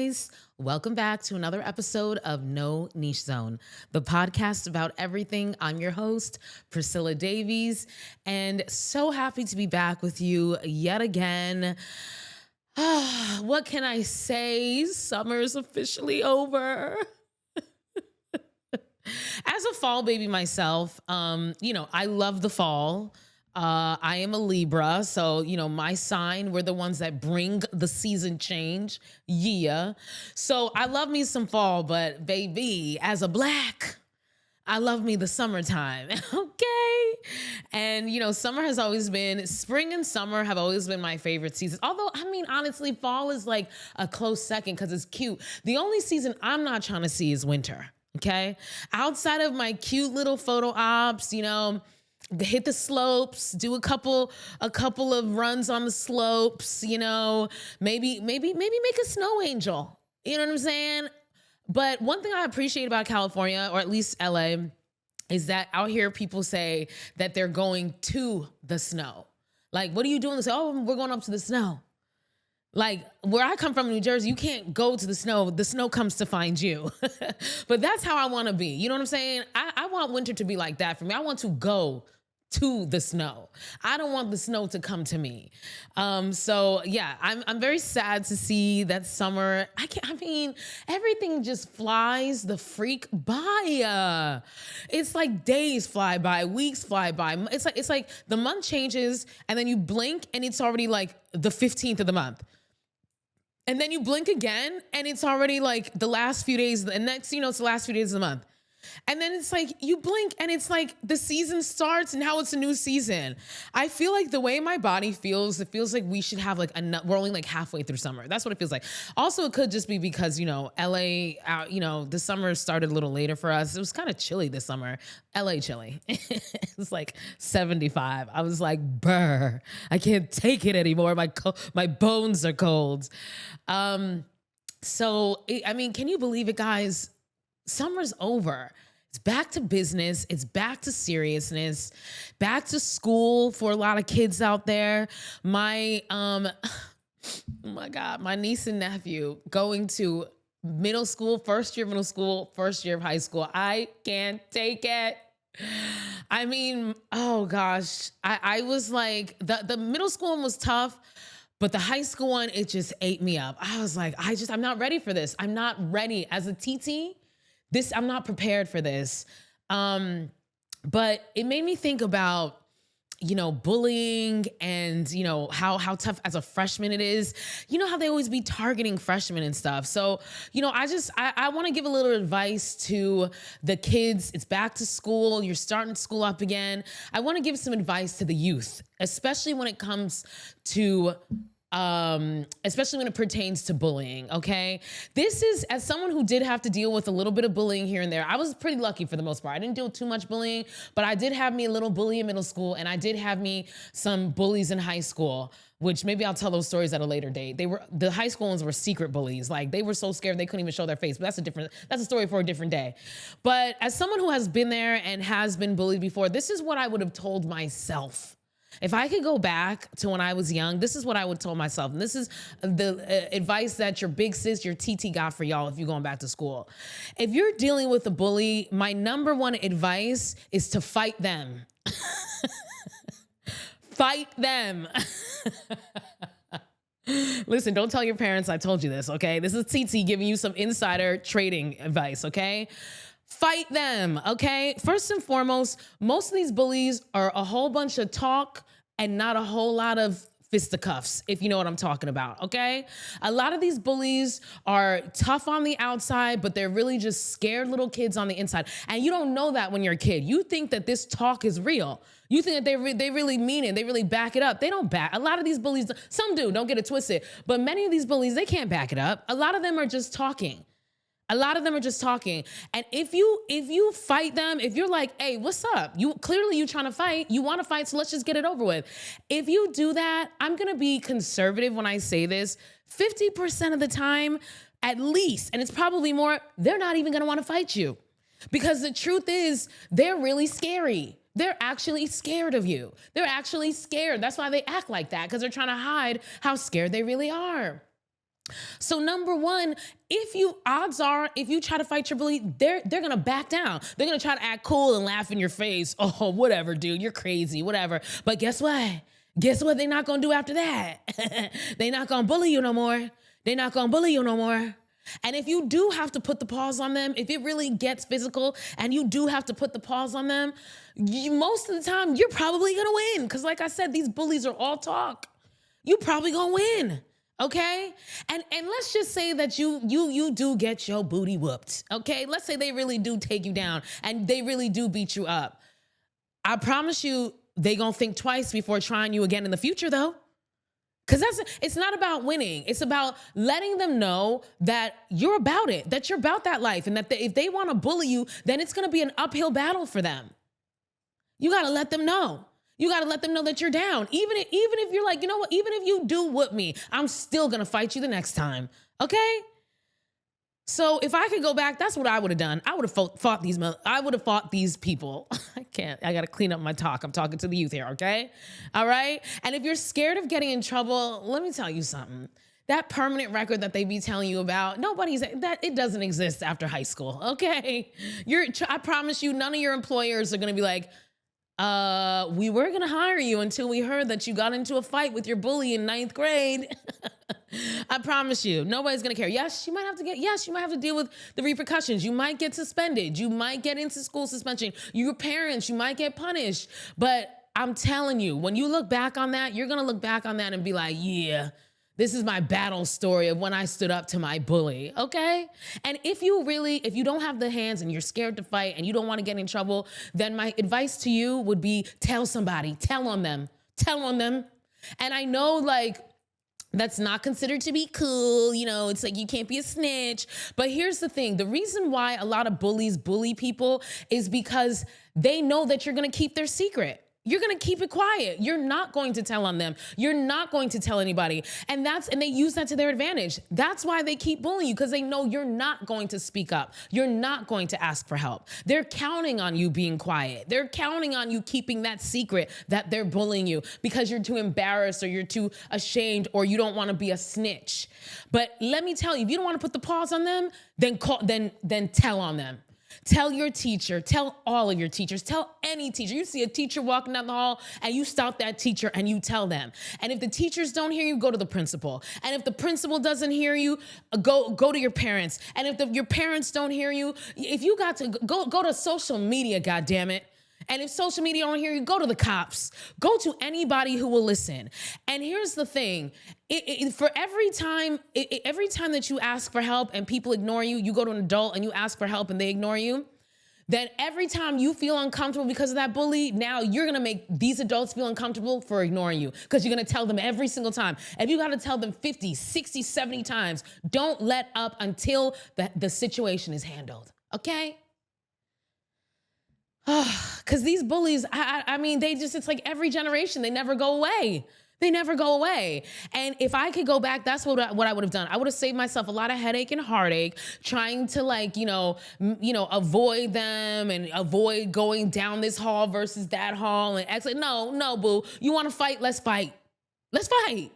guys. Welcome back to another episode of No Niche Zone, the podcast about everything. I'm your host, Priscilla Davies, and so happy to be back with you yet again. What can I say? Summer's officially over. As a fall baby myself, I love the fall. I am a Libra, so my sign, we're the ones that bring the season change. Yeah. So I love me some fall, but baby, as a black, I love me the summertime. Okay. And summer has always been, spring and summer have always been my favorite seasons. Although, honestly, fall is like a close second because it's cute. The only season I'm not trying to see is winter. Okay. Outside of my cute little photo ops, hit the slopes, do a couple of runs on the slopes, maybe make a snow angel. You know what I'm saying? But one thing I appreciate about California, or at least LA, is that out here people say that they're going to the snow. Like, what are you doing? They say, oh, we're going up to the snow. Like, where I come from in New Jersey, you can't go to the snow. The snow comes to find you. But that's how I want to be. You know what I'm saying? I want winter to be like that for me. I want to go to the snow. I don't want the snow to come to me. So yeah, I'm very sad to see that summer. Everything just flies the freak by. It's like days fly by, weeks fly by. It's like the month changes and then you blink and it's already like the 15th of the month. And then you blink again and it's already like the last few days, and next it's the last few days of the month. And then it's like you blink and it's like the season starts and now it's a new season. I feel like the way my body feels, it feels like we should have like we're only like halfway through summer. That's what it feels like. Also, it could just be because, LA, the summer started a little later for us. It was kind of chilly this summer. LA chilly. It was like 75. I was like, brr, I can't take it anymore. My bones are cold. Can you believe it, guys? Summer's over. It's back to business. It's back to seriousness, back to school for a lot of kids out there. My, oh my God, my niece and nephew going to middle school, first year of middle school, first year of high school. I can't take it. Oh gosh, I was like, the middle school one was tough, but the high school one, it just ate me up. I was like, I'm not ready for this. I'm not ready as a TT. I'm not prepared for this. But it made me think about, bullying and, how tough as a freshman it is. You know how they always be targeting freshmen and stuff. So, I want to give a little advice to the kids. It's back to school. You're starting school up again. I want to give some advice to the youth, especially when it comes to especially when it pertains to bullying, okay? This is, as someone who did have to deal with a little bit of bullying here and there, I was pretty lucky for the most part. I didn't deal with too much bullying, but I did have me a little bully in middle school, and I did have me some bullies in high school, which maybe I'll tell those stories at a later date. The high school ones were secret bullies. Like, they were so scared they couldn't even show their face, but that's a story for a different day. But as someone who has been there and has been bullied before, this is what I would have told myself. If I could go back to when I was young, this is what I would tell myself. And this is the advice that your big sis, your TT got for y'all if you're going back to school. If you're dealing with a bully, my number one advice is to fight them. Fight them. Listen, don't tell your parents I told you this, okay? This is TT giving you some insider trading advice, okay? Fight them, okay? First and foremost, most of these bullies are a whole bunch of talk and not a whole lot of fisticuffs, if you know what I'm talking about, okay? A lot of these bullies are tough on the outside, but they're really just scared little kids on the inside. And you don't know that when you're a kid. You think that this talk is real. You think that they really mean it. They really back it up. They don't back. A lot of these bullies, some do, don't get it twisted. But many of these bullies, they can't back it up. A lot of them are just talking. A lot of them are just talking. And if you fight them, if you're like, hey, what's up? You trying to fight. You want to fight, so let's just get it over with. If you do that, I'm going to be conservative when I say this. 50% of the time, at least, and it's probably more, they're not even going to want to fight you. Because the truth is, they're really scary. They're actually scared of you. They're actually scared. That's why they act like that, because they're trying to hide how scared they really are. So number one, odds are, if you try to fight your bully, they're gonna back down. They're gonna try to act cool and laugh in your face. Oh, whatever, dude, you're crazy, whatever. But guess what? Guess what they're not gonna do after that? They're not gonna bully you no more. They're not gonna bully you no more. And if you do have to put the pause on them, if it really gets physical and you do have to put the pause on them, most of the time you're probably gonna win. Because like I said, these bullies are all talk. You probably gonna win. Okay? And let's just say that you do get your booty whooped. Okay? Let's say they really do take you down and they really do beat you up. I promise you they gonna think twice before trying you again in the future though. Because it's not about winning. It's about letting them know that you're about it, that you're about that life, and that if they want to bully you, then it's going to be an uphill battle for them. You got to let them know. You got to let them know that you're down. Even if you're like, you know what, even if you do whoop me, I'm still going to fight you the next time. Okay? So if I could go back, that's what I would have done. I would have fought these people. I can't. I got to clean up my talk. I'm talking to the youth here, okay? All right? And if you're scared of getting in trouble, let me tell you something. That permanent record that they be telling you about, it doesn't exist after high school, okay? I promise you, none of your employers are going to be like, we were going to hire you until we heard that you got into a fight with your bully in 9th grade. I promise you, nobody's going to care. Yes, you might have to deal with the repercussions. You might get suspended. You might get into school suspension. Your parents, you might get punished. But I'm telling you, when you look back on that, you're going to look back on that and be like, yeah, this is my battle story of when I stood up to my bully, okay? And if you don't have the hands and you're scared to fight and you don't want to get in trouble, then my advice to you would be tell somebody, tell on them. And I know, like, that's not considered to be cool. You know, it's like you can't be a snitch. But here's the thing. The reason why a lot of bullies bully people is because they know that you're going to keep their secret. You're going to keep it quiet. You're not going to tell on them. You're not going to tell anybody. And they use that to their advantage. That's why they keep bullying you, because they know you're not going to speak up. You're not going to ask for help. They're counting on you being quiet. They're counting on you keeping that secret that they're bullying you because you're too embarrassed or you're too ashamed or you don't want to be a snitch. But let me tell you, if you don't want to put the pause on them, then tell on them. Tell your teacher, tell all of your teachers, tell any teacher. You see a teacher walking down the hall and you stop that teacher and you tell them. And if the teachers don't hear you, go to the principal. And if the principal doesn't hear you, go to your parents. And if your parents don't hear you, if you got to go to social media, goddammit. And if social media don't hear you, go to the cops. Go to anybody who will listen. And here's the thing. For every time that you ask for help and people ignore you, you go to an adult and you ask for help and they ignore you, then every time you feel uncomfortable because of that bully, now you're going to make these adults feel uncomfortable for ignoring you because you're going to tell them every single time. If you got to tell them 50, 60, 70 times, don't let up until the situation is handled. Okay? Because these bullies, I mean, it's like every generation, they never go away. They never go away. And if I could go back, that's what I would have done. I would have saved myself a lot of headache and heartache trying to avoid them and avoid going down this hall versus that hall and exit. No, boo. You want to fight? Let's fight. Let's fight.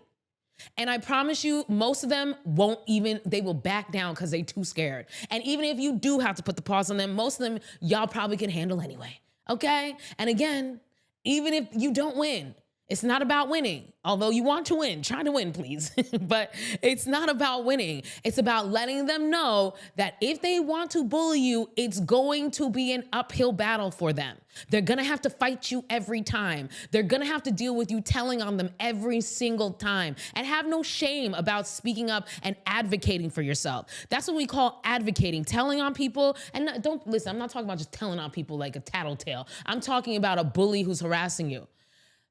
And I promise you, most of them they will back down because they're too scared. And even if you do have to put the pause on them, most of them, y'all probably can handle anyway, okay? And again, even if you don't win, it's not about winning. Although you want to win, try to win, please. But it's not about winning. It's about letting them know that if they want to bully you, it's going to be an uphill battle for them. They're going to have to fight you every time. They're going to have to deal with you telling on them every single time. And have no shame about speaking up and advocating for yourself. That's what we call advocating, telling on people. And don't listen, I'm not talking about just telling on people like a tattletale. I'm talking about a bully who's harassing you.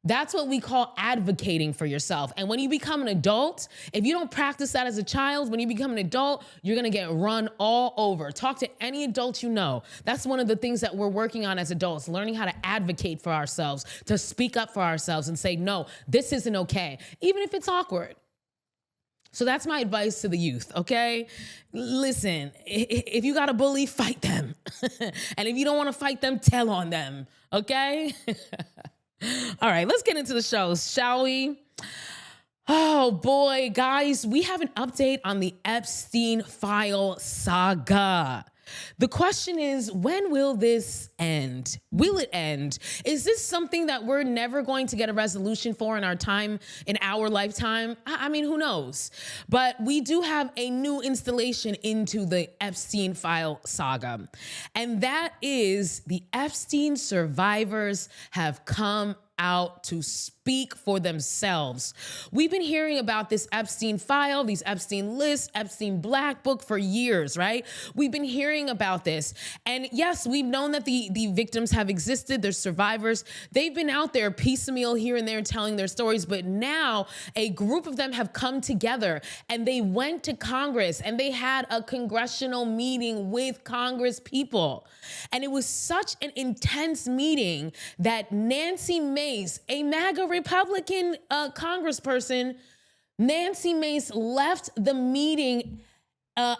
That's what we call advocating for yourself. And when you become an adult, if you don't practice that as a child, when you become an adult, you're going to get run all over. Talk to any adult you know. That's one of the things that we're working on as adults, learning how to advocate for ourselves, to speak up for ourselves and say, no, this isn't okay, even if it's awkward. So that's my advice to the youth, okay? Listen, if you got a bully, fight them. And if you don't want to fight them, tell on them, okay? All right, let's get into the show, shall we? Oh boy, guys, we have an update on the Epstein file saga. The question is, when will this end? Will it end? Is this something that we're never going to get a resolution for in our lifetime? I mean, who knows? But we do have a new installation into the Epstein file saga. And that is the Epstein survivors have come out to speak for themselves. We've been hearing about this Epstein file, these Epstein lists, Epstein Black Book for years, right? We've been hearing about this. And yes, we've known that the victims have existed, they're survivors. They've been out there piecemeal here and there telling their stories, but now a group of them have come together and they went to Congress and they had a congressional meeting with Congress people. And it was such an intense meeting that Nancy Mace, a MAGA Republican congressperson, Nancy Mace left the meeting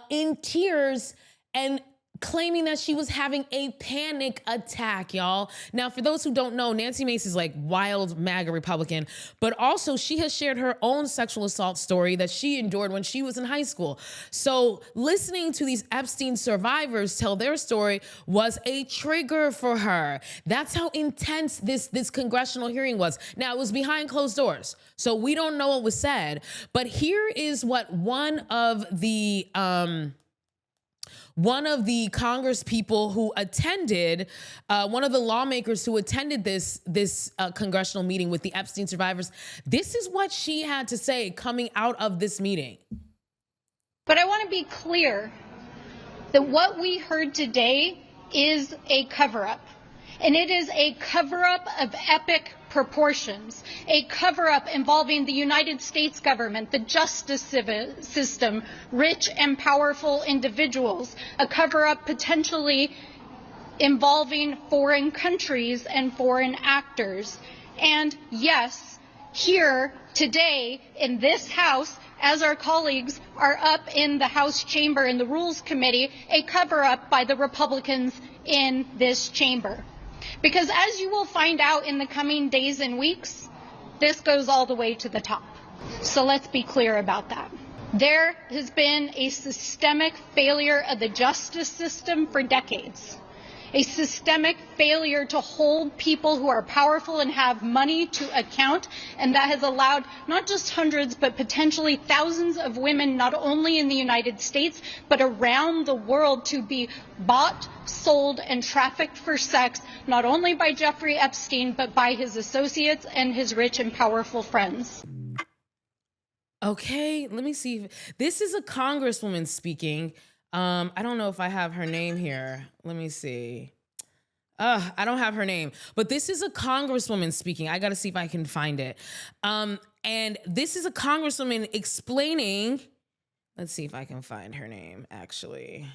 in tears and claiming that she was having a panic attack, y'all. Now, for those who don't know, Nancy Mace is like wild MAGA Republican, but also she has shared her own sexual assault story that she endured when she was in high school. So listening to these Epstein survivors tell their story was a trigger for her. That's how intense this congressional hearing was. Now, it was behind closed doors, so we don't know what was said, but here is what one of the Congress people who attended, one of the lawmakers who attended this congressional meeting with the Epstein survivors, this is what she had to say coming out of this meeting. But I want to be clear that what we heard today is a cover-up. And it is a cover-up of epic proportions, a cover-up involving the United States government, the justice system, rich and powerful individuals, a cover-up potentially involving foreign countries and foreign actors. And yes, here today in this House, as our colleagues are up in the House chamber in the Rules Committee, a cover-up by the Republicans in this chamber. Because as you will find out in the coming days and weeks, this goes all the way to the top. So let's be clear about that. There has been a systemic failure of the justice system for decades. A systemic failure to hold people who are powerful and have money to account, and that has allowed not just hundreds but potentially thousands of women, not only in the United States but around the world, to be bought, sold, and trafficked for sex, not only by Jeffrey Epstein but by his associates and his rich and powerful friends. Okay, let me see. This is a congresswoman speaking. I don't know if I have her name here. Let me see. I don't have her name, but this is a congresswoman speaking. I got to see if I can find it. And this is a congresswoman explaining. Let's see if I can find her name, actually.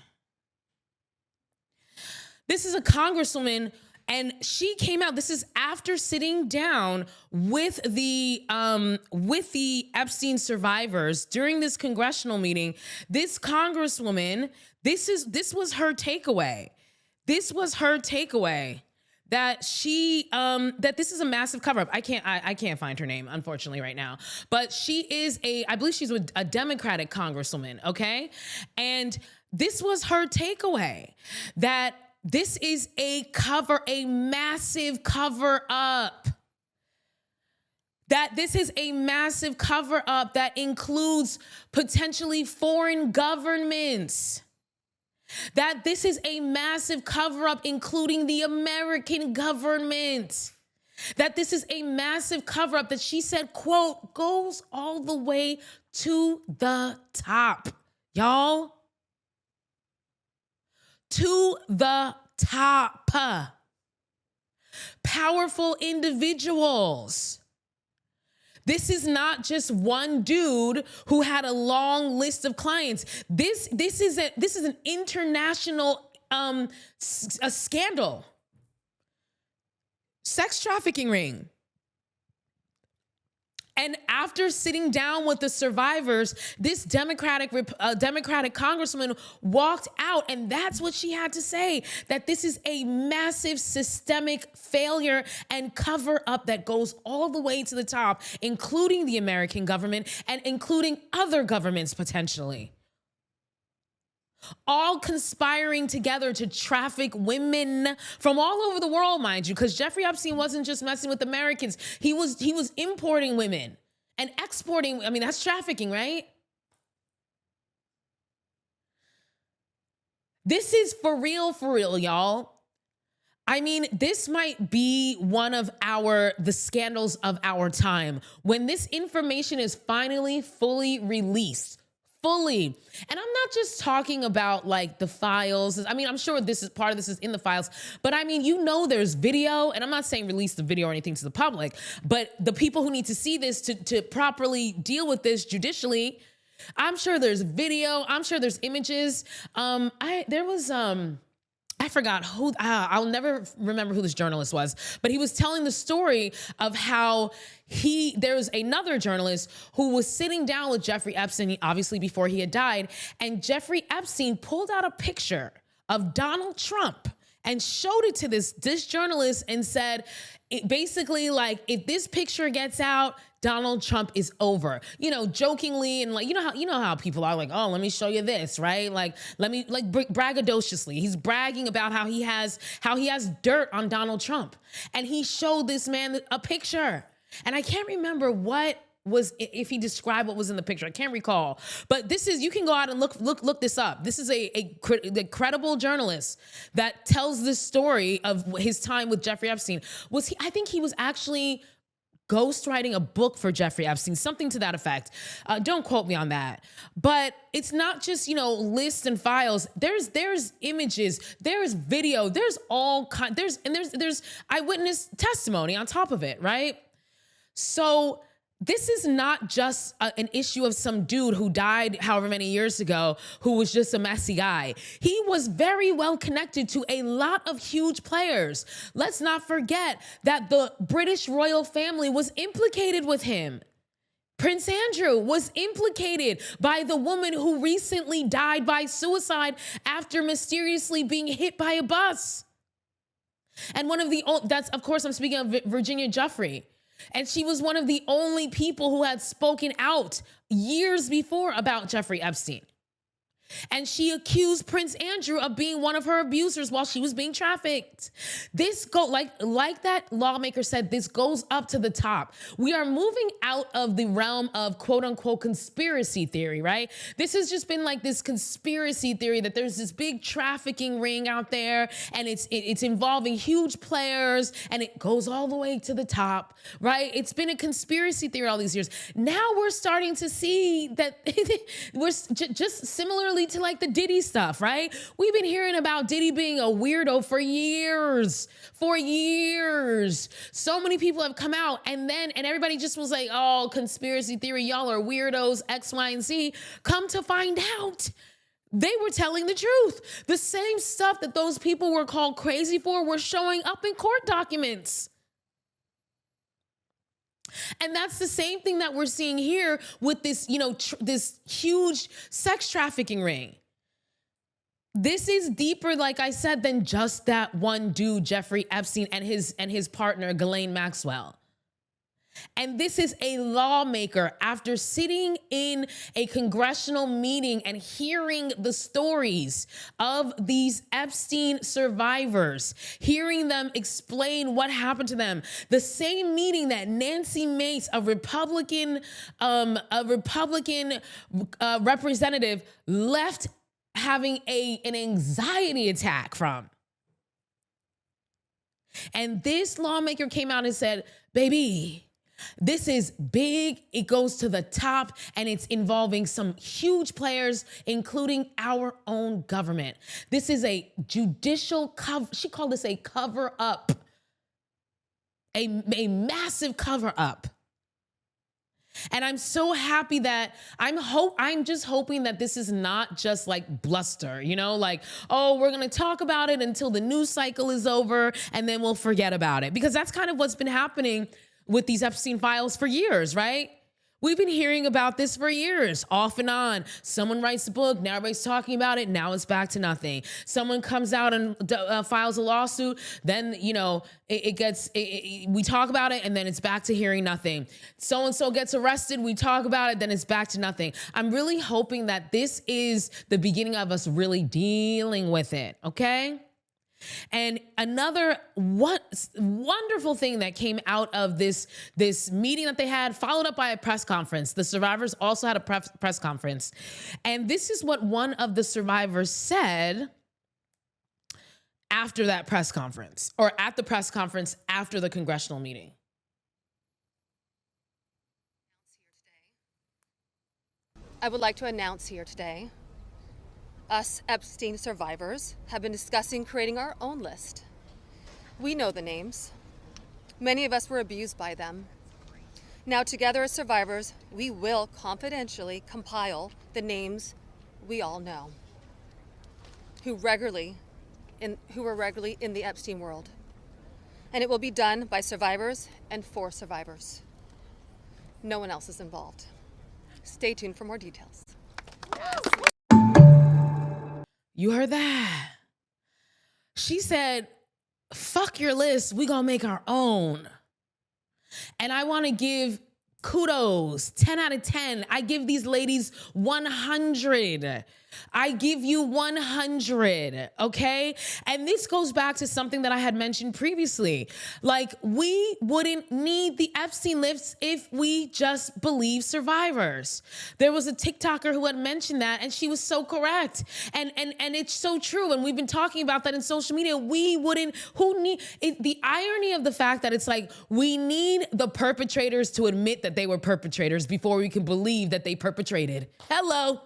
This is a congresswoman, and she came out. This is after sitting down with the Epstein survivors during this congressional meeting. This congresswoman, this was her takeaway. This was her takeaway, that she that this is a massive cover-up. I can't find her name, unfortunately, right now. But she is I believe she's a Democratic congresswoman, okay? And this was her takeaway, that this is a massive cover-up. That this is a massive cover-up that includes potentially foreign governments. That this is a massive cover-up including the American government. That this is a massive cover-up that she said, quote, goes all the way to the top, y'all. To the top. Powerful individuals. This is not just one dude who had a long list of clients. This is an international a scandal. Sex trafficking ring. And after sitting down with the survivors, this Democratic congressman walked out, and that's what she had to say, that this is a massive systemic failure and cover up that goes all the way to the top, including the American government and including other governments potentially. All conspiring together to traffic women from all over the world, mind you, because Jeffrey Epstein wasn't just messing with Americans. He was importing women and exporting. I mean, that's trafficking, right? This is for real, y'all. I mean, this might be one of the scandals of our time when this information is finally fully released. Fully. And I'm not just talking about like the files. I mean, I'm sure part of this is in the files, but I mean, there's video, and I'm not saying release the video or anything to the public, but the people who need to see this to properly deal with this judicially, I'm sure there's video. I'm sure there's images. I forgot who, I'll never remember who this journalist was, but he was telling the story of how there was another journalist who was sitting down with Jeffrey Epstein, obviously before he had died, and Jeffrey Epstein pulled out a picture of Donald Trump and showed it to this journalist and said, basically like, if this picture gets out, Donald Trump is over, jokingly. And like, you know how people are like, oh, let me show you this, right? Like, braggadociously. He's bragging about how he has dirt on Donald Trump. And he showed this man a picture. And I can't remember if he described what was in the picture. I can't recall. But you can go out and look this up. This is the credible journalist that tells this story of his time with Jeffrey Epstein. I think he was actually ghostwriting a book for Jeffrey Epstein, something to that effect. Don't quote me on that. But it's not just, lists and files. There's images, there's video, there's all kinds, there's eyewitness testimony on top of it, right? So this is not just an issue of some dude who died however many years ago who was just a messy guy. He was very well connected to a lot of huge players. Let's not forget that the British royal family was implicated with him. Prince Andrew was implicated by the woman who recently died by suicide after mysteriously being hit by a bus. And of course, I'm speaking of Virginia Giuffre. And she was one of the only people who had spoken out years before about Jeffrey Epstein. And she accused Prince Andrew of being one of her abusers while she was being trafficked. Like that lawmaker said, this goes up to the top. We are moving out of the realm of quote unquote conspiracy theory, right? This has just been like this conspiracy theory that there's this big trafficking ring out there and it's involving huge players and it goes all the way to the top, right? It's been a conspiracy theory all these years. Now we're starting to see that we're just similarly to like the Diddy stuff, right? We've been hearing about Diddy being a weirdo for years. So many people have come out and everybody just was like, oh, conspiracy theory, y'all are weirdos, X, Y, and Z. Come to find out, they were telling the truth. The same stuff that those people were called crazy for were showing up in court documents. And that's the same thing that we're seeing here with this, this huge sex trafficking ring. This is deeper, like I said, than just that one dude, Jeffrey Epstein, and his partner, Ghislaine Maxwell. And this is a lawmaker, after sitting in a congressional meeting and hearing the stories of these Epstein survivors, hearing them explain what happened to them. The same meeting that Nancy Mace, a Republican representative, left having an anxiety attack from. And this lawmaker came out and said, baby, this is big. It goes to the top and it's involving some huge players, including our own government. This is a judicial cover. She called this a cover up, a massive cover up. And I'm so happy that I'm just hoping that this is not just like bluster, like, oh, we're going to talk about it until the news cycle is over and then we'll forget about it. Because that's kind of what's been happening with these Epstein files for years, right? We've been hearing about this for years, off and on. Someone writes a book, now everybody's talking about it, now it's back to nothing. Someone comes out and files a lawsuit, then, we talk about it, and then it's back to hearing nothing. So-and-so gets arrested, we talk about it, then it's back to nothing. I'm really hoping that this is the beginning of us really dealing with it, okay? And another wonderful thing that came out of this meeting that they had, followed up by a press conference. The survivors also had a press conference. And this is what one of the survivors said after that press conference, or at the press conference after the congressional meeting. I would like to announce here today, us Epstein survivors have been discussing creating our own list. We know the names. Many of us were abused by them. Now, together as survivors, we will confidentially compile the names we all know who were regularly in the Epstein world. And it will be done by survivors and for survivors. No one else is involved. Stay tuned for more details. You heard that? She said, fuck your list, we gonna make our own. And I wanna give kudos, 10 out of 10. I give these ladies 100. I give you 100, okay? And this goes back to something that I had mentioned previously. Like, we wouldn't need the Epstein lists if we just believe survivors. There was a TikToker who had mentioned that, and she was so correct. And it's so true. And we've been talking about that in social media. We wouldn't, the irony of the fact that it's like, we need the perpetrators to admit that they were perpetrators before we can believe that they perpetrated. Hello.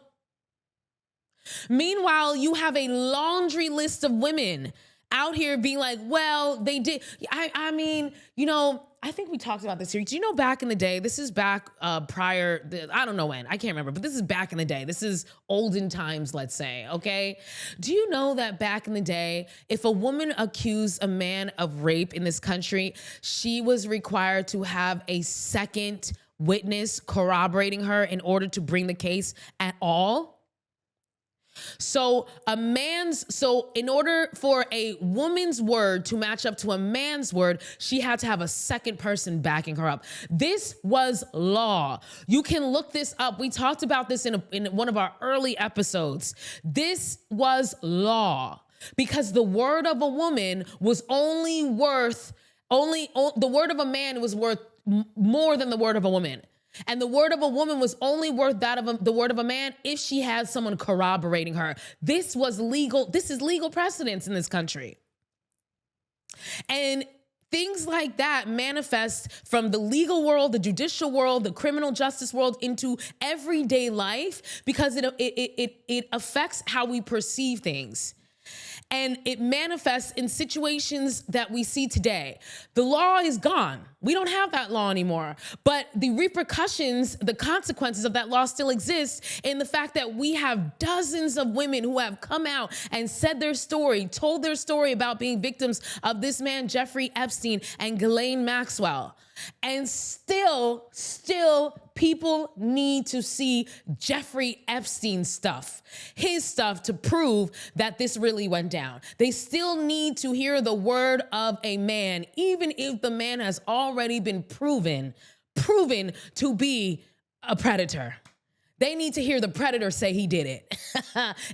Meanwhile, you have a laundry list of women out here being like, well, they did. I mean, I think we talked about this here. Do you know back in the day, this is back prior, I don't know when, I can't remember, but this is back in the day. This is olden times, let's say, okay? Do you know that back in the day, if a woman accused a man of rape in this country, she was required to have a second witness corroborating her in order to bring the case at all? So in order for a woman's word to match up to a man's word, she had to have a second person backing her up. This was law. You can look this up. We talked about this in one of our early episodes. This was law because the word of a woman was only worth, the word of a man was worth more than the word of a woman. And the word of a woman was only worth that of the word of a man if she had someone corroborating her. This was legal. This is legal precedence in this country. And things like that manifest from the legal world, the judicial world, the criminal justice world into everyday life because it affects how we perceive things. And it manifests in situations that we see today. The law is gone. We don't have that law anymore. But the repercussions, the consequences of that law still exist in the fact that we have dozens of women who have come out and said their story, told their story about being victims of this man, Jeffrey Epstein and Ghislaine Maxwell. And still, people need to see Jeffrey Epstein's stuff, his stuff to prove that this really went down. They still need to hear the word of a man, even if the man has already been proven to be a predator. They need to hear the predator say he did it,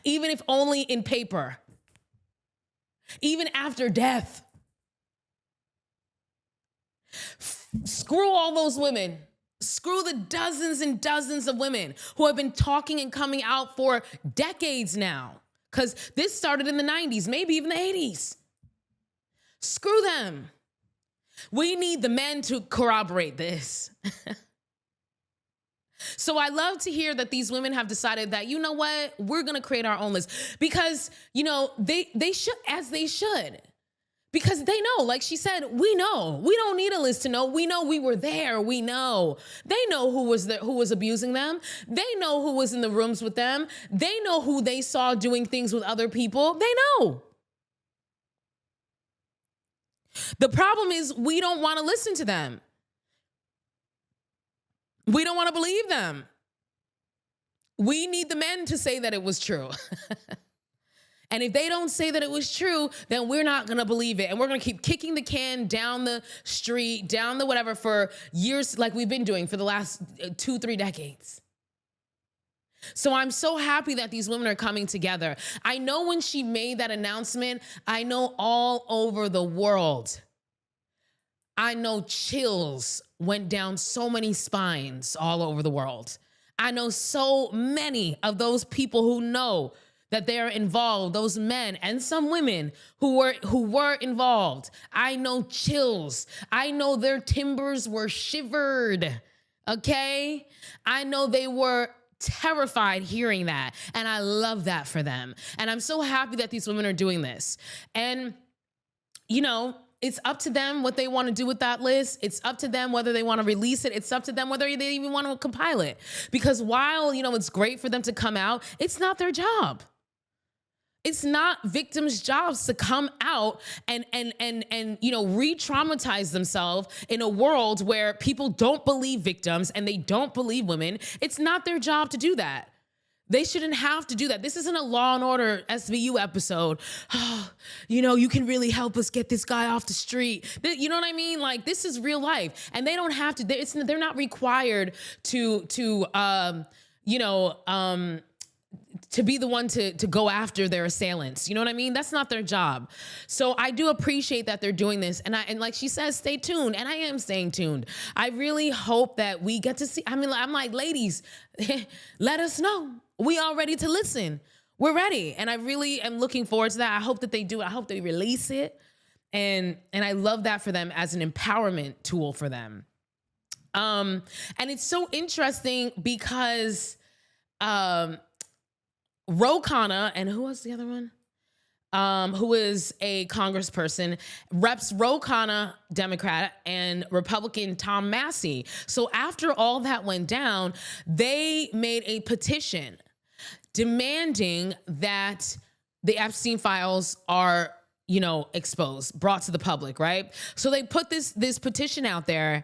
even if only in paper, even after death. Screw all those women. Screw the dozens and dozens of women who have been talking and coming out for decades now. Because this started in the 90s, maybe even the 80s. Screw them. We need the men to corroborate this. So I love to hear that these women have decided that, you know what, we're going to create our own list. Because, they should, as they should. Because they know, like she said, we know. We don't need a list to know. We know we were there. We know. They know who was abusing them. They know who was in the rooms with them. They know who they saw doing things with other people. They know. The problem is we don't want to listen to them We don't want to believe them. We need the men to say that it was true. And if they don't say that it was true, then we're not going to believe it. And we're going to keep kicking the can down the street, down the whatever for years, like we've been doing for the last 2-3 decades. So I'm so happy that these women are coming together. I know when she made that announcement, I know all over the world, I know chills went down so many spines all over the world. I know so many of those people who know that they're involved, those men and some women who were involved. I know chills. I know their timbers were shivered, okay? I know they were terrified hearing that, and I love that for them. And I'm so happy that these women are doing this. And, you know, it's up to them what they want to do with that list. It's up to them whether they want to release it. It's up to them whether they even want to compile it. Because while, you know, it's great for them to come out, it's not their job. It's not victims' jobs to come out and you know, re-traumatize themselves in a world where people don't believe victims and they don't believe women. It's not their job to do that. They shouldn't have to do that. This isn't a Law and Order SVU episode. Oh, you know, you can really help us get this guy off the street. You know what I mean? Like, this is real life, and they don't have to. They're not required to be the one to go after their assailants. You know what I mean? That's not their job. So I do appreciate that they're doing this. And like she says, stay tuned. And I am staying tuned. I really hope that we get to see, I mean, I'm like, ladies, let us know. We all ready to listen. We're ready. And I really am looking forward to that. I hope that they do. I hope they release it. And I love that for them as an empowerment tool for them. And it's so interesting because, Ro Khanna, and who was the other one? Who is a congressperson, reps Ro Khanna, Democrat, and Republican Tom Massey. So after all that went down, they made a petition demanding that the Epstein files are, you know, exposed, brought to the public, right? So they put this petition out there,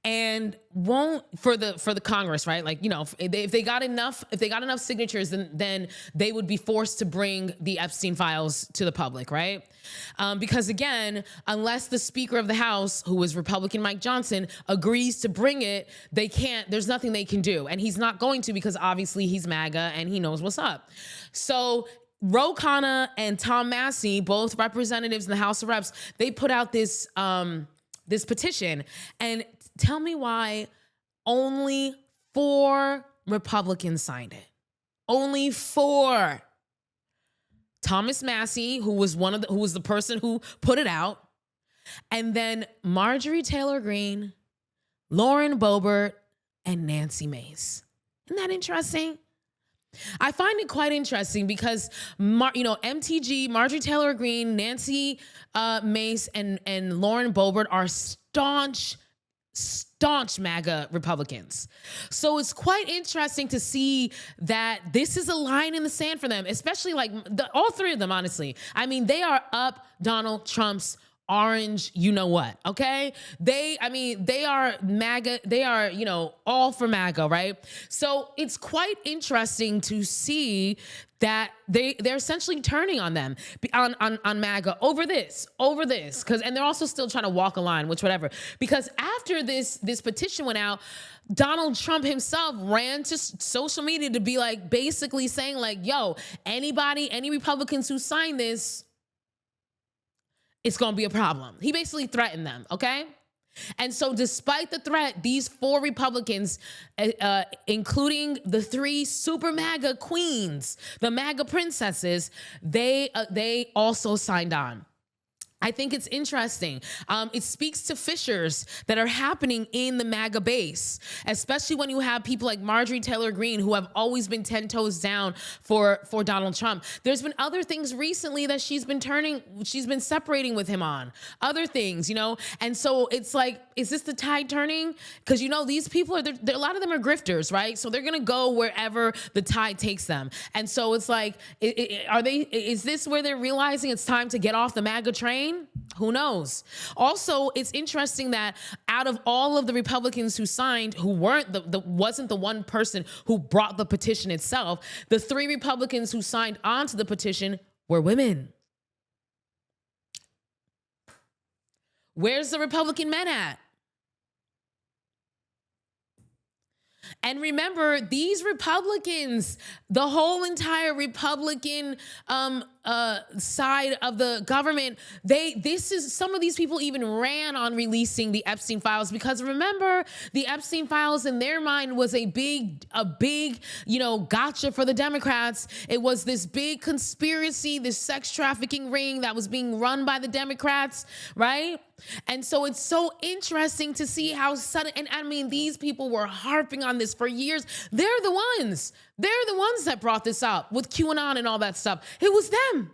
and won't for the Congress, right? Like, you know, if they got enough signatures, then they would be forced to bring the Epstein files to the public, right? Because again, unless the Speaker of the House, who is Republican Mike Johnson, agrees to bring it, they can't. There's nothing they can do, and he's not going to, because obviously he's MAGA and he knows what's up. So Ro Khanna and Tom Massey, both representatives in the House of Reps, they put out this petition. And tell me why only 4 Republicans signed it. Only 4. Thomas Massey, who was the person who put it out, and then Marjorie Taylor Greene, Lauren Boebert, and Nancy Mace. Isn't that interesting? I find it quite interesting because, MTG, Marjorie Taylor Greene, Nancy Mace, and Lauren Boebert are staunch MAGA Republicans. So it's quite interesting to see that this is a line in the sand for them, especially like all 3 of them, honestly. I mean, they are up Donald Trump's orange, you know what, okay? They are MAGA, they are, you know, all for MAGA, right? So it's quite interesting to see that they're essentially turning on them, on MAGA over this, and they're also still trying to walk a line, which whatever. Because after this petition went out, Donald Trump himself ran to social media to be like, basically saying like, yo, any Republicans who sign this, it's going to be a problem. He basically threatened them, okay? And so despite the threat, these 4 Republicans, including the 3 super MAGA queens, the MAGA princesses, they also signed on. I think it's interesting. It speaks to fissures that are happening in the MAGA base, especially when you have people like Marjorie Taylor Greene, who have always been 10 toes down for Donald Trump. There's been other things recently that she's been separating with him on. Other things, you know? And so it's like, is this the tide turning? Because, you know, these people a lot of them are grifters, right? So they're going to go wherever the tide takes them. And so it's like, is this where they're realizing it's time to get off the MAGA train? Who knows? Also, it's interesting that out of all of the Republicans who signed, who wasn't the one person who brought the petition itself, the 3 Republicans who signed onto the petition were women. Where's the Republican men at? And remember, these Republicans, the whole entire Republican side of the government, some of these people even ran on releasing the Epstein files, because remember, the Epstein files in their mind was a big, gotcha for the Democrats. It was this big conspiracy, this sex trafficking ring that was being run by the Democrats, right? And so it's so interesting to see how sudden, and I mean, these people were harping on this for years. They're the ones that brought this up with QAnon and all that stuff. It was them.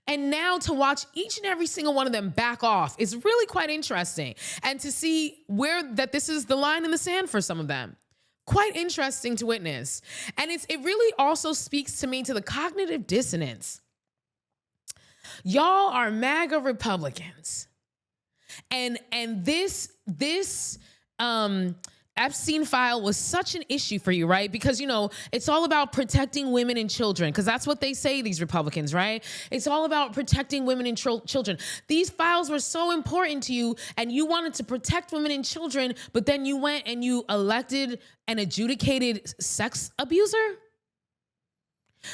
And now to watch each and every single one of them back off is really quite interesting. And to see where that this is the line in the sand for some of them. Quite interesting to witness. And it really also speaks to me to the cognitive dissonance. Y'all are MAGA Republicans. And this Epstein file was such an issue for you, right? Because, it's all about protecting women and children, because that's what they say, these Republicans, right? It's all about protecting women and children. These files were so important to you, and you wanted to protect women and children, but then you went and you elected an adjudicated sex abuser?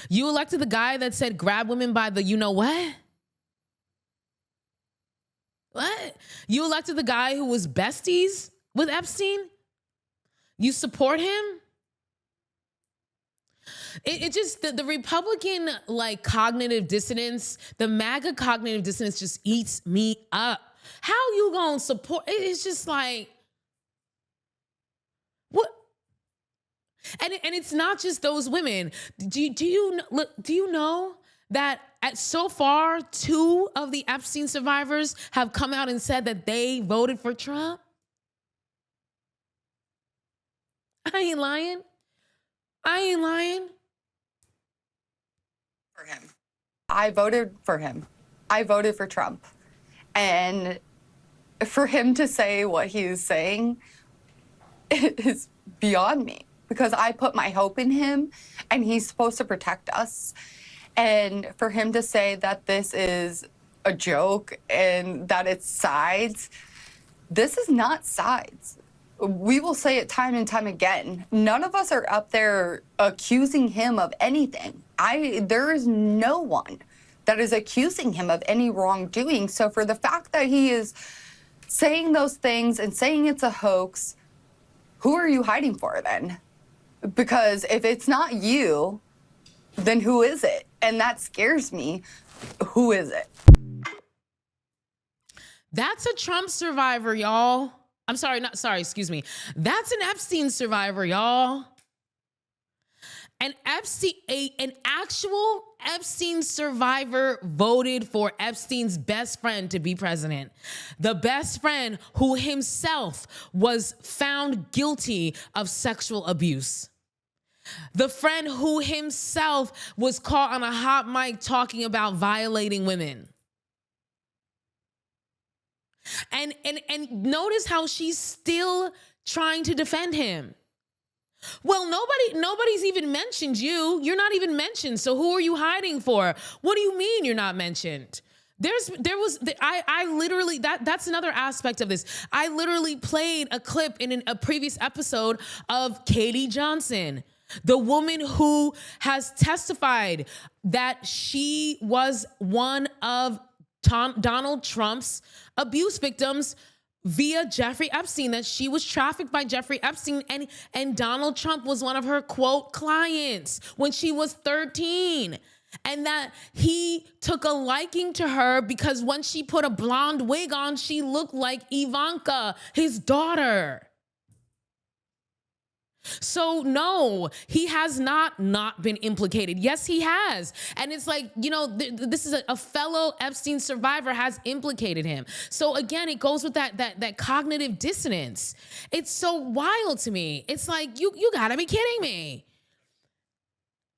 You elected the guy that said grab women by the you-know-what? What? You elected the guy who was besties with Epstein? You support him? It just, the Republican, cognitive dissonance, the MAGA cognitive dissonance just eats me up. How you gonna support? It's just like, what? And it's not just those women. Do you know that so far 2 of the Epstein survivors have come out and said that they voted for Trump? I ain't lying. For him. I voted for him. I voted for Trump. And for him to say what he's saying is beyond me, because I put my hope in him and he's supposed to protect us. And for him to say that this is a joke and that it's sides, this is not sides. We will say it time and time again. None of us are up there accusing him of anything. There is no one that is accusing him of any wrongdoing. So for the fact that he is saying those things and saying it's a hoax, who are you hiding for then? Because if it's not you, then who is it? And that scares me. Who is it? That's a Trump survivor, y'all. Excuse me. That's an Epstein survivor, y'all. An actual Epstein survivor voted for Epstein's best friend to be president. The best friend who himself was found guilty of sexual abuse. The friend who himself was caught on a hot mic talking about violating women. And notice how she's still trying to defend him. Well, nobody's even mentioned you. You're not even mentioned. So who are you hiding for? What do you mean you're not mentioned? That's another aspect of this. I literally played a clip in a previous episode of Katie Johnson, the woman who has testified that she was one of Donald Trump's abuse victims via Jeffrey Epstein, that she was trafficked by Jeffrey Epstein, and Donald Trump was one of her, quote, clients when she was 13. And that he took a liking to her because when she put a blonde wig on, she looked like Ivanka, his daughter. So no, he has not been implicated. Yes, he has. And it's like, this is a fellow Epstein survivor has implicated him. So again, it goes with that cognitive dissonance. It's so wild to me. It's like, you gotta be kidding me.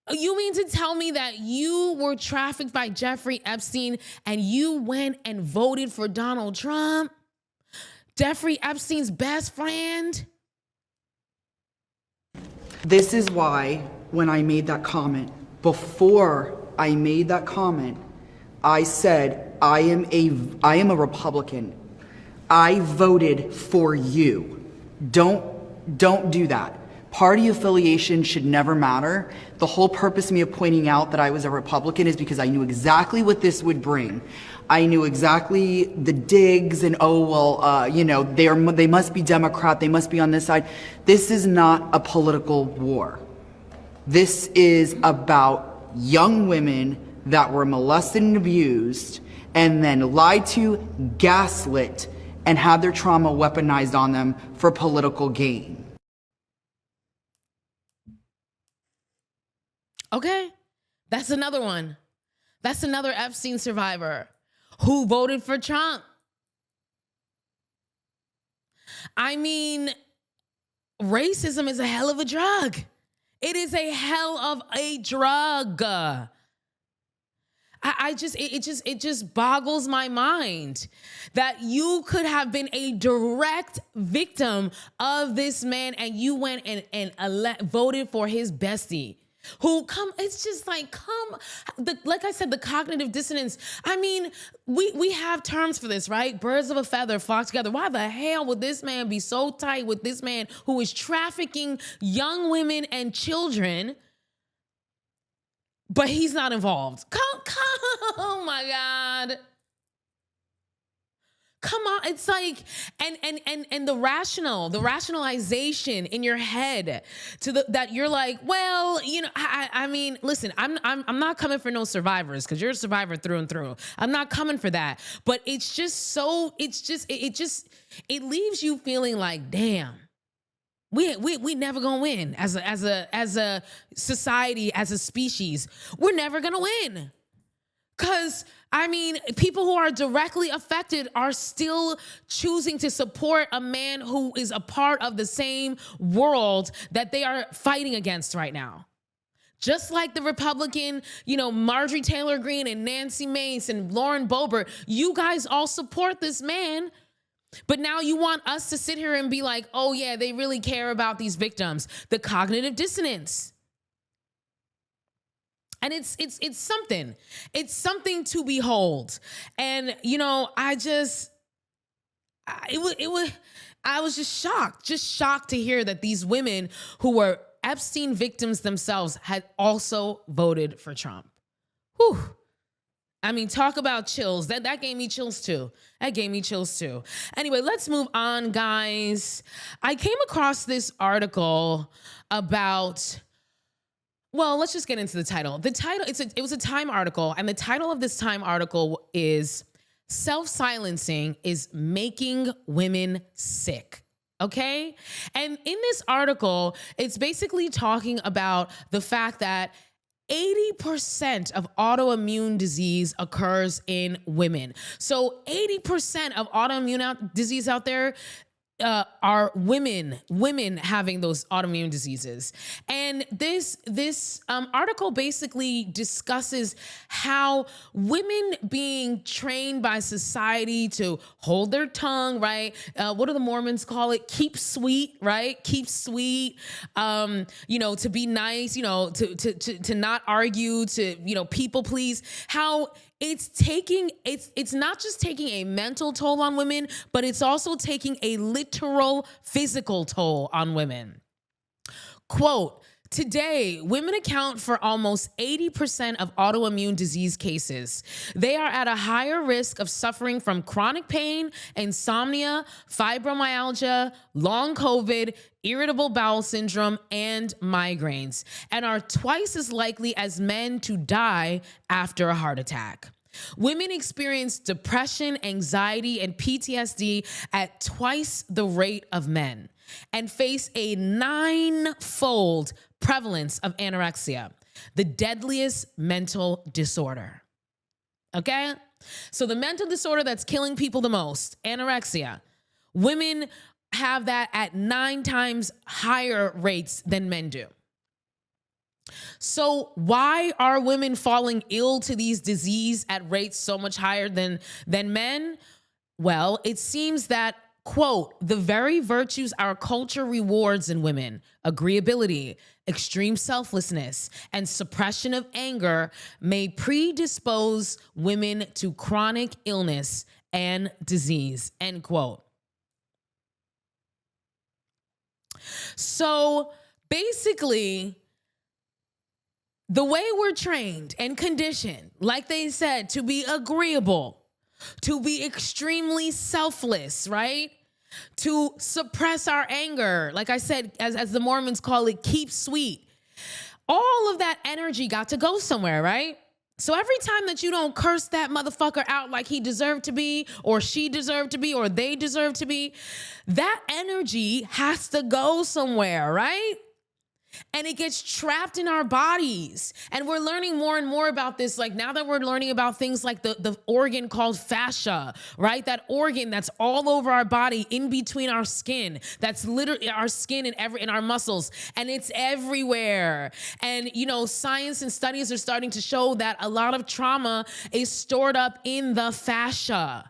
You mean to tell me that you were trafficked by Jeffrey Epstein and you went and voted for Donald Trump? Jeffrey Epstein's best friend? This is why when I made that comment, before I made that comment, I said, I am a Republican. I voted for you. Don't do that. Party affiliation should never matter. The whole purpose of me of pointing out that I was a Republican is because I knew exactly what this would bring. I knew exactly the digs and, they must be Democrat, they must be on this side. This is not a political war. This is about young women that were molested and abused and then lied to, gaslit, and had their trauma weaponized on them for political gain. Okay, that's another one. That's another Epstein survivor who voted for Trump. I mean, racism is a hell of a drug. It is a hell of a drug. It just boggles my mind that you could have been a direct victim of this man and you went and voted for his bestie. It's just like, like I said, the cognitive dissonance. I mean, we have terms for this, right? Birds of a feather flock together. Why the hell would this man be so tight with this man who is trafficking young women and children, but he's not involved? Oh my God. Come on, it's like, and the rationalization in your head that you're like, well, I mean, listen, I'm not coming for no survivors because you're a survivor through and through. I'm not coming for that, but it leaves you feeling like, damn, we never gonna win as a society, as a species. We're never gonna win. Because, I mean, people who are directly affected are still choosing to support a man who is a part of the same world that they are fighting against right now. Just like the Republican, Marjorie Taylor Greene and Nancy Mace and Lauren Boebert, you guys all support this man. But now you want us to sit here and be like, oh yeah, they really care about these victims. The cognitive dissonance. And it's something. It's something to behold. And I was just shocked to hear that these women who were Epstein victims themselves had also voted for Trump. Whew. I mean, talk about chills. That gave me chills too. Anyway, let's move on, guys. I came across this article about, well, let's just get into the title. The title, it was a Time article, and the title of this Time article is "Self-Silencing is Making Women Sick." Okay? And in this article, it's basically talking about the fact that 80% of autoimmune disease occurs in women. So 80% of autoimmune disease out there are women having those autoimmune diseases. And this article basically discusses how women being trained by society to hold their tongue, right? What do the Mormons call it? Keep sweet, right? Keep sweet, to be nice, to not argue, to, people please, how it's not just taking a mental toll on women, but it's also taking a literal physical toll on women. Quote, "Today, women account for almost 80% of autoimmune disease cases. They are at a higher risk of suffering from chronic pain, insomnia, fibromyalgia, long COVID, irritable bowel syndrome, and migraines, and are twice as likely as men to die after a heart attack. Women experience depression, anxiety, and PTSD at twice the rate of men and face a 9-fold prevalence of anorexia, the deadliest mental disorder." Okay? So the mental disorder that's killing people the most, anorexia, women have that at 9 times higher rates than men do. So why are women falling ill to these diseases at rates so much higher than men? Well, it seems that, quote, the very virtues our culture rewards in women, agreeability, extreme selflessness, and suppression of anger, may predispose women to chronic illness and disease, end quote. So basically, the way we're trained and conditioned, like they said, to be agreeable, to be extremely selfless, right? To suppress our anger, like I said, as the Mormons call it, keep sweet. All of that energy got to go somewhere, right? So every time that you don't curse that motherfucker out like he deserved to be, or she deserved to be, or they deserve to be, that energy has to go somewhere, right? And it gets trapped in our bodies. And we're learning more and more about this. Like now that we're learning about things like the organ called fascia, right? That organ that's all over our body, in between our skin. That's literally our skin and in our muscles. And it's everywhere. And, you know, science and studies are starting to show that a lot of trauma is stored up in the fascia.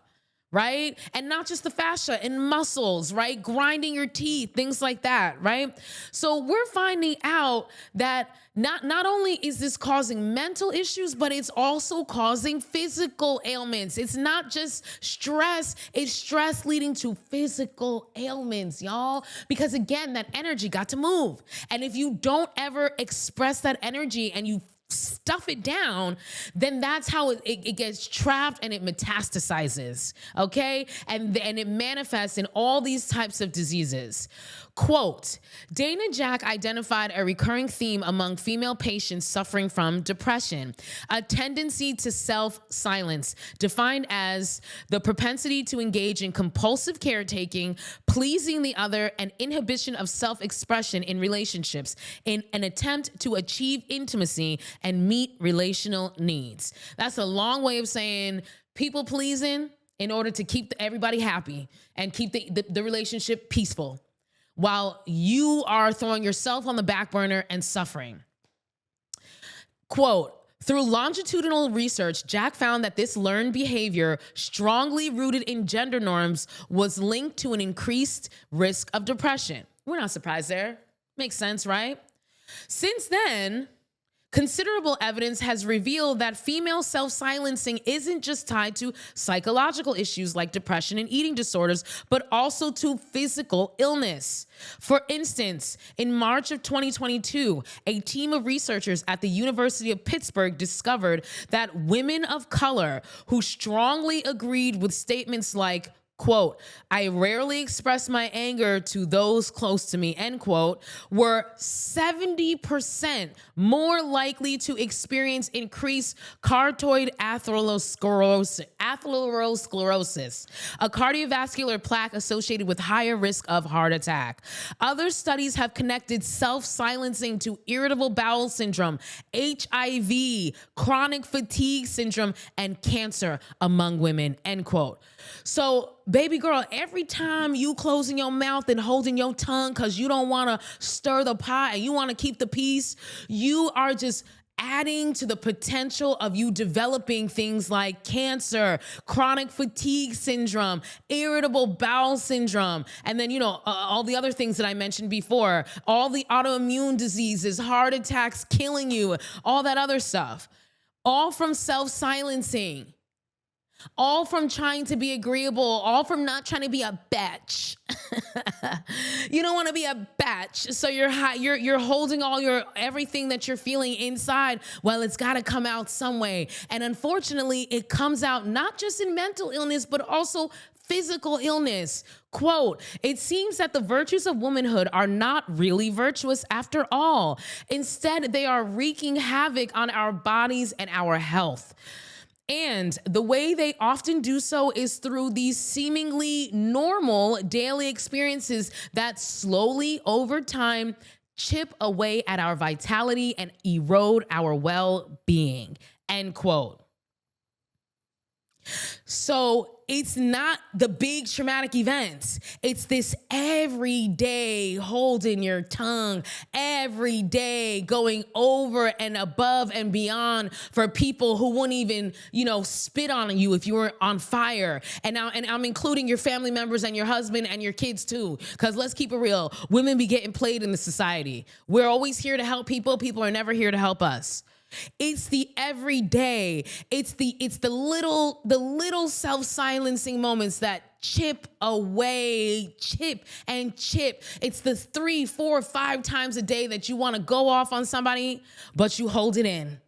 Right? And not just the fascia, and muscles, right? Grinding your teeth, things like that, right? So we're finding out that not only is this causing mental issues, but it's also causing physical ailments. It's not just stress, it's stress leading to physical ailments, y'all. Because again, that energy got to move. And if you don't ever express that energy and you stuff it down, then that's how it gets trapped and it metastasizes, okay? And it manifests in all these types of diseases. Quote, Dana Jack identified a recurring theme among female patients suffering from depression, a tendency to self-silence, defined as the propensity to engage in compulsive caretaking, pleasing the other, and inhibition of self-expression in relationships in an attempt to achieve intimacy and meet relational needs. That's a long way of saying people pleasing in order to keep everybody happy and keep the relationship peaceful, while you are throwing yourself on the back burner and suffering. Quote, through longitudinal research, Jack found that this learned behavior, strongly rooted in gender norms, was linked to an increased risk of depression. We're not surprised there. Makes sense, right? Since then, considerable evidence has revealed that female self-silencing isn't just tied to psychological issues like depression and eating disorders, but also to physical illness. For instance, in March of 2022, a team of researchers at the University of Pittsburgh discovered that women of color who strongly agreed with statements like, quote, I rarely express my anger to those close to me, end quote, were 70% more likely to experience increased carotid atherosclerosis, a cardiovascular plaque associated with higher risk of heart attack. Other studies have connected self-silencing to irritable bowel syndrome, HIV, chronic fatigue syndrome, and cancer among women, end quote. So, baby girl, every time you closing your mouth and holding your tongue because you don't want to stir the pot and you want to keep the peace, you are just adding to the potential of you developing things like cancer, chronic fatigue syndrome, irritable bowel syndrome, and then, all the other things that I mentioned before, all the autoimmune diseases, heart attacks killing you, all that other stuff, all from self-silencing. All from trying to be agreeable, all from not trying to be a bitch. You don't want to be a bitch, so you're holding everything that you're feeling inside. Well, it's got to come out some way, and unfortunately, it comes out not just in mental illness, but also physical illness. Quote, it seems that the virtues of womanhood are not really virtuous after all. Instead, they are wreaking havoc on our bodies and our health. And the way they often do so is through these seemingly normal daily experiences that slowly over time chip away at our vitality and erode our well-being, end quote. So it's not the big traumatic events. It's this everyday holding your tongue, every day going over and above and beyond for people who wouldn't even, spit on you if you were on fire. And I'm including your family members and your husband and your kids too. Because let's keep it real. Women be getting played in the society. We're always here to help people. People are never here to help us. It's the everyday. It's the little self-silencing moments that chip away, chip and chip. It's the 3, 4, 5 times a day that you want to go off on somebody, but you hold it in.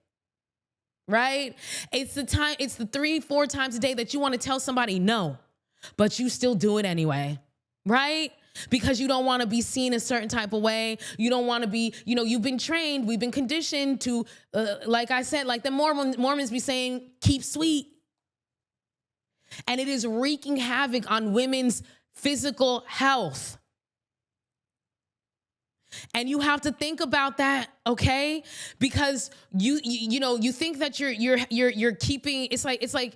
Right? It's the 3, 4 times a day that you want to tell somebody no, but you still do it anyway. Right? Because you don't want to be seen a certain type of way. You don't want to be, you've been trained, we've been conditioned to, like I said, like the Mormons be saying, keep sweet. And it is wreaking havoc on women's physical health. And you have to think about that, okay? Because you think that you're keeping, it's like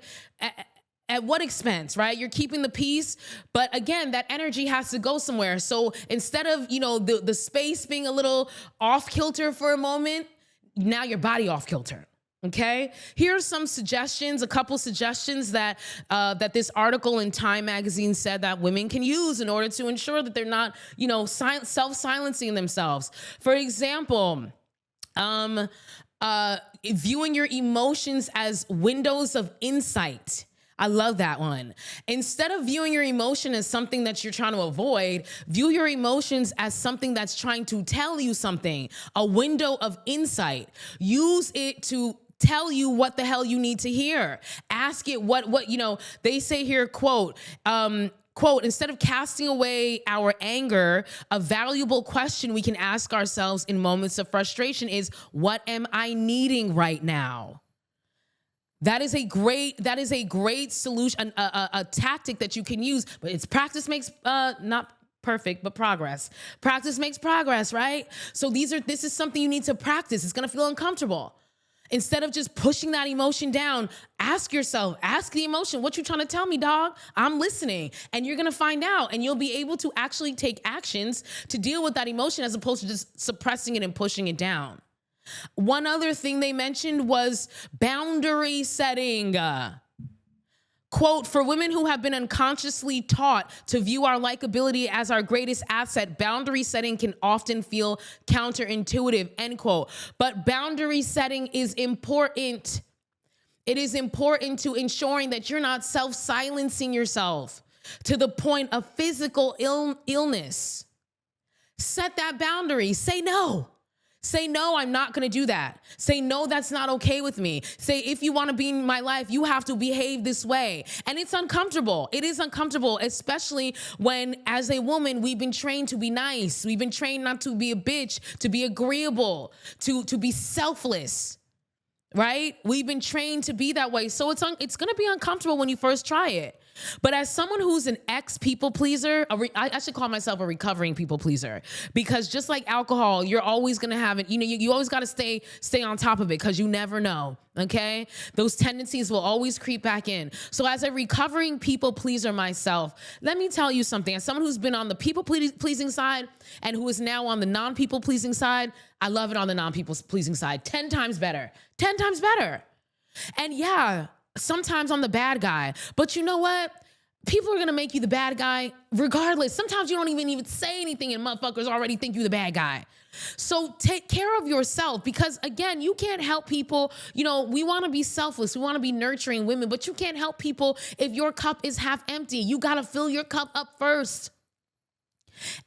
at what expense, right? You're keeping the peace, but again, that energy has to go somewhere. So instead of, the space being a little off kilter for a moment, now your body off kilter. Okay. Here are some suggestions, a couple suggestions that this article in Time magazine said that women can use in order to ensure that they're not, self-silencing themselves. For example, viewing your emotions as windows of insight. I love that one. Instead of viewing your emotion as something that you're trying to avoid, view your emotions as something that's trying to tell you something, a window of insight. Use it to tell you what the hell you need to hear. Ask it what they say here, quote, instead of casting away our anger, a valuable question we can ask ourselves in moments of frustration is, what am I needing right now? That is a great solution, a tactic that you can use, but it's practice makes, not perfect, but progress. Practice makes progress, right? So this is something you need to practice. It's going to feel uncomfortable. Instead of just pushing that emotion down, ask the emotion, what you trying to tell me, dog? I'm listening. And you're going to find out, and you'll be able to actually take actions to deal with that emotion as opposed to just suppressing it and pushing it down. One other thing they mentioned was boundary setting. Quote, for women who have been unconsciously taught to view our likability as our greatest asset, boundary setting can often feel counterintuitive, end quote. But boundary setting is important. It is important to ensuring that you're not self-silencing yourself to the point of physical illness. Set that boundary. Say no. Say, no, I'm not going to do that. Say, no, that's not okay with me. Say, if you want to be in my life, you have to behave this way. And it's uncomfortable. It is uncomfortable, especially when, as a woman, we've been trained to be nice. We've been trained not to be a bitch, to be agreeable, to be selfless, right? We've been trained to be that way. So it's going to be uncomfortable when you first try it. But as someone who's an ex-people pleaser, I should call myself a recovering people pleaser, because just like alcohol, you're always going to have it. You always got to stay on top of it, because you never know. Okay. Those tendencies will always creep back in. So as a recovering people pleaser myself, let me tell you something. As someone who's been on the people pleasing side and who is now on the non-people pleasing side, I love it on the non-people pleasing side. 10 times better. 10 times better. And yeah, sometimes I'm the bad guy, but you know what? People are going to make you the bad guy regardless. Sometimes you don't even say anything and motherfuckers already think you're the bad guy. So take care of yourself, because again, you can't help people. We want to be selfless. We want to be nurturing women, but you can't help people if your cup is half empty. You got to fill your cup up first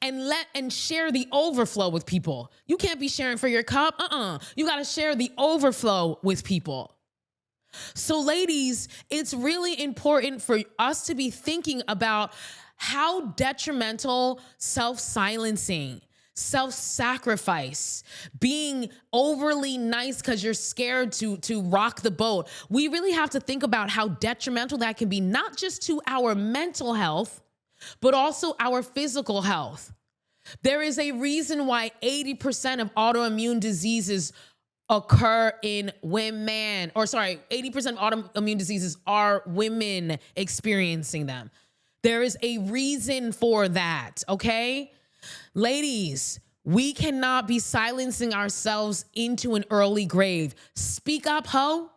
and share the overflow with people. You can't be sharing for your cup. You got to share the overflow with people. So ladies, it's really important for us to be thinking about how detrimental self-silencing, self-sacrifice, being overly nice because you're scared to rock the boat. We really have to think about how detrimental that can be, not just to our mental health, but also our physical health. There is a reason why 80% of autoimmune diseases occur in women, or sorry, 80% of autoimmune diseases are women experiencing them. There is a reason for that, okay? Ladies, we cannot be silencing ourselves into an early grave. Speak up, ho.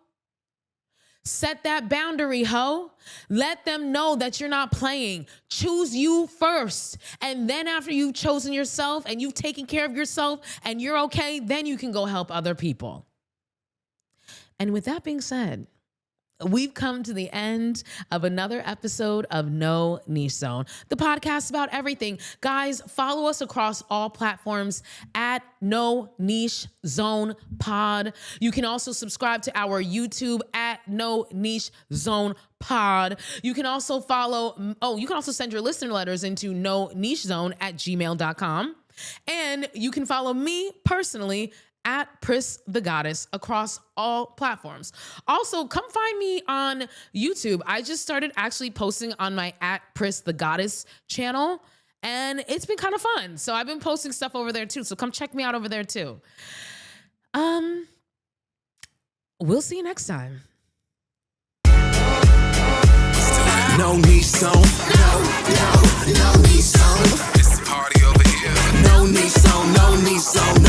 Set that boundary, ho. Let them know that you're not playing. Choose you first. And then after you've chosen yourself and you've taken care of yourself and you're okay, then you can go help other people. And with that being said, we've come to the end of another episode of No Niche Zone, the podcast about everything. Guys, follow us across all platforms at No Niche Zone Pod. You can also subscribe to our YouTube at No Niche Zone Pod. You can also you can also send your listener letters into no niche zone at gmail.com. And you can follow me personally at Pris the Goddess across all platforms. Also, come find me on YouTube. I just started actually posting on my at Pris the Goddess channel, and it's been kind of fun. So I've been posting stuff over there too. So come check me out over there too. We'll see you next time. No niche zone. No niche zone. It's a party over here. No niche zone. No niche zone.